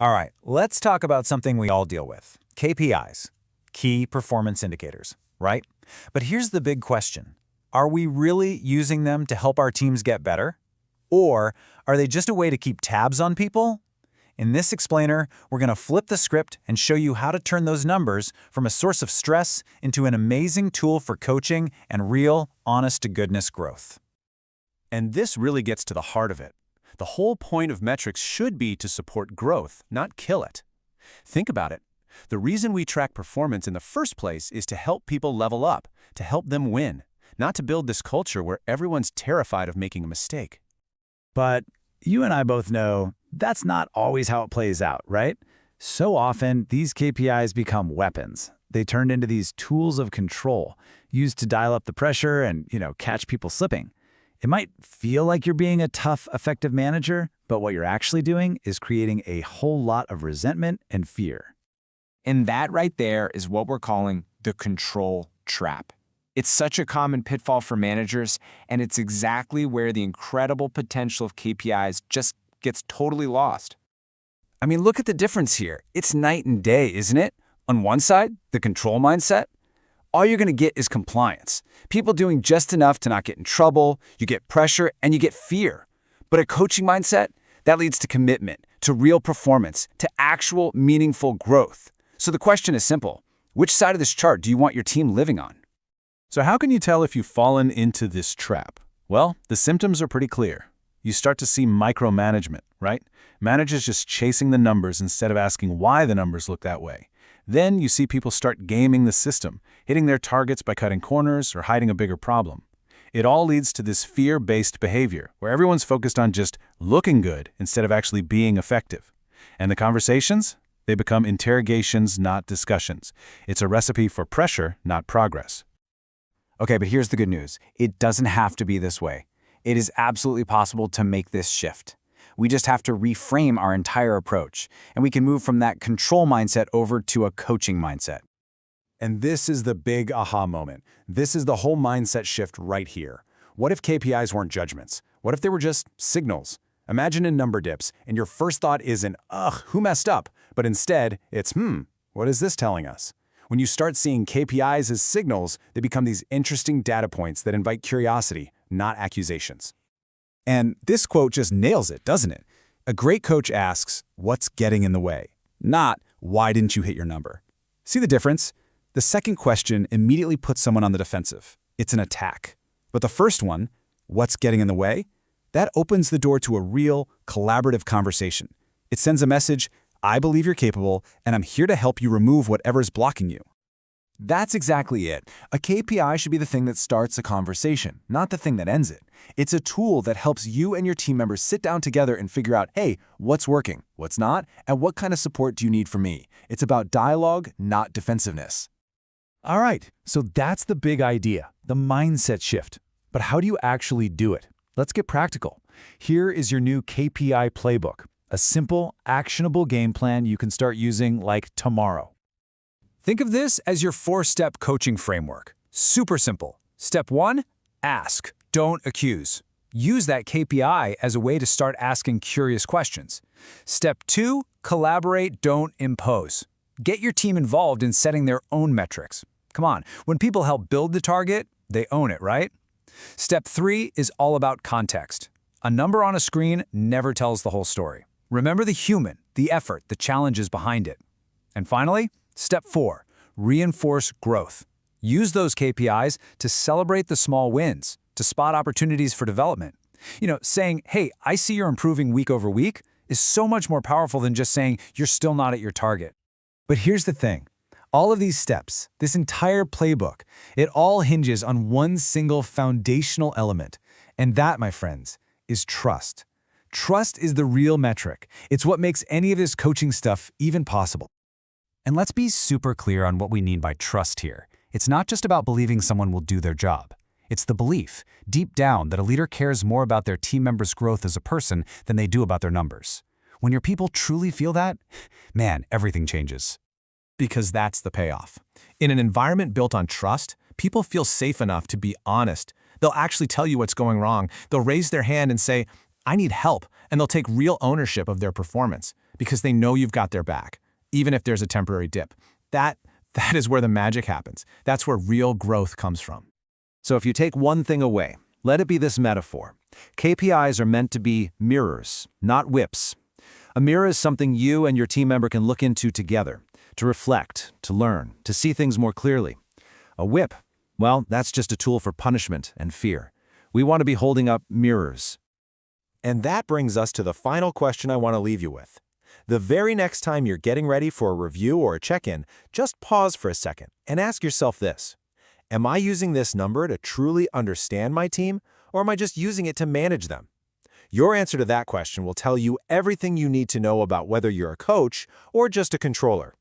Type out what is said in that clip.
All right, let's talk about something we all deal with. KPIs, key performance indicators, right? But here's the big question. Are we really using them to help our teams get better? Or are they just a way to keep tabs on people? In this explainer, we're going to flip the script and show you how to turn those numbers from a source of stress into an amazing tool for coaching and real, honest-to-goodness growth. And this really gets to the heart of it. The whole point of metrics should be to support growth, not kill it. Think about it. The reason we track performance in the first place is to help people level up, to help them win, not to build this culture where everyone's terrified of making a mistake. But you and I both know that's not always how it plays out, right? So often, these KPIs become weapons. They turn into these tools of control, used to dial up the pressure and, catch people slipping. It might feel like you're being a tough, effective manager, but what you're actually doing is creating a whole lot of resentment and fear. And that right there is what we're calling the control trap. It's such a common pitfall for managers, and it's exactly where the incredible potential of KPIs just gets totally lost. I mean, look at the difference here. It's night and day, isn't it? On one side, the control mindset. All you're going to get is compliance. People doing just enough to not get in trouble, you get pressure, and you get fear. But a coaching mindset, that leads to commitment, to real performance, to actual meaningful growth. So the question is simple. Which side of this chart do you want your team living on? So how can you tell if you've fallen into this trap? Well, the symptoms are pretty clear. You start to see micromanagement, right? Managers just chasing the numbers instead of asking why the numbers look that way. Then you see people start gaming the system, hitting their targets by cutting corners or hiding a bigger problem. It all leads to this fear-based behavior, where everyone's focused on just looking good instead of actually being effective. And the conversations? They become interrogations, not discussions. It's a recipe for pressure, not progress. Okay, but here's the good news. It doesn't have to be this way. It is absolutely possible to make this shift. We just have to reframe our entire approach, and we can move from that control mindset over to a coaching mindset. And this is the big aha moment. This is the whole mindset shift right here. What if KPIs weren't judgments? What if they were just signals? Imagine in number dips, and your first thought isn't, ugh, who messed up? But instead, it's, what is this telling us? When you start seeing KPIs as signals, they become these interesting data points that invite curiosity, not accusations. And this quote just nails it, doesn't it? A great coach asks, what's getting in the way? Not, why didn't you hit your number? See the difference? The second question immediately puts someone on the defensive. It's an attack. But the first one, what's getting in the way? That opens the door to a real, collaborative conversation. It sends a message, I believe you're capable, and I'm here to help you remove whatever's blocking you. That's exactly it. A KPI should be the thing that starts a conversation, not the thing that ends it. It's a tool that helps you and your team members sit down together and figure out, hey, what's working, what's not, and what kind of support do you need from me? It's about dialogue, not defensiveness. All right, so that's the big idea, the mindset shift. But how do you actually do it? Let's get practical. Here is your new KPI playbook, a simple, actionable game plan you can start using like tomorrow. Think of this as your 4-step coaching framework. Super simple. Step 1, ask, don't accuse. Use that KPI as a way to start asking curious questions. Step 2, collaborate, don't impose. Get your team involved in setting their own metrics. Come on, when people help build the target, they own it, right? Step 3 is all about context. A number on a screen never tells the whole story. Remember the human, the effort, the challenges behind it. And finally, Step 4, reinforce growth. Use those KPIs to celebrate the small wins, to spot opportunities for development. Saying, hey, I see you're improving week over week is so much more powerful than just saying you're still not at your target. But here's the thing. All of these steps, this entire playbook, it all hinges on one single foundational element. And that, my friends, is trust. Trust is the real metric. It's what makes any of this coaching stuff even possible. And let's be super clear on what we mean by trust here. It's not just about believing someone will do their job. It's the belief, deep down, that a leader cares more about their team members' growth as a person than they do about their numbers. When your people truly feel that, man, everything changes. Because that's the payoff. In an environment built on trust, people feel safe enough to be honest. They'll actually tell you what's going wrong. They'll raise their hand and say, I need help, and they'll take real ownership of their performance. because they know you've got their back, even if there's a temporary dip. That is where the magic happens. That's where real growth comes from. So if you take one thing away, let it be this metaphor. KPIs are meant to be mirrors, not whips. A mirror is something you and your team member can look into together, to reflect, to learn, to see things more clearly. A whip, well, that's just a tool for punishment and fear. We want to be holding up mirrors. And that brings us to the final question I want to leave you with. The very next time you're getting ready for a review or a check-in, just pause for a second and ask yourself this. Am I using this number to truly understand my team, or am I just using it to manage them? Your answer to that question will tell you everything you need to know about whether you're a coach or just a controller.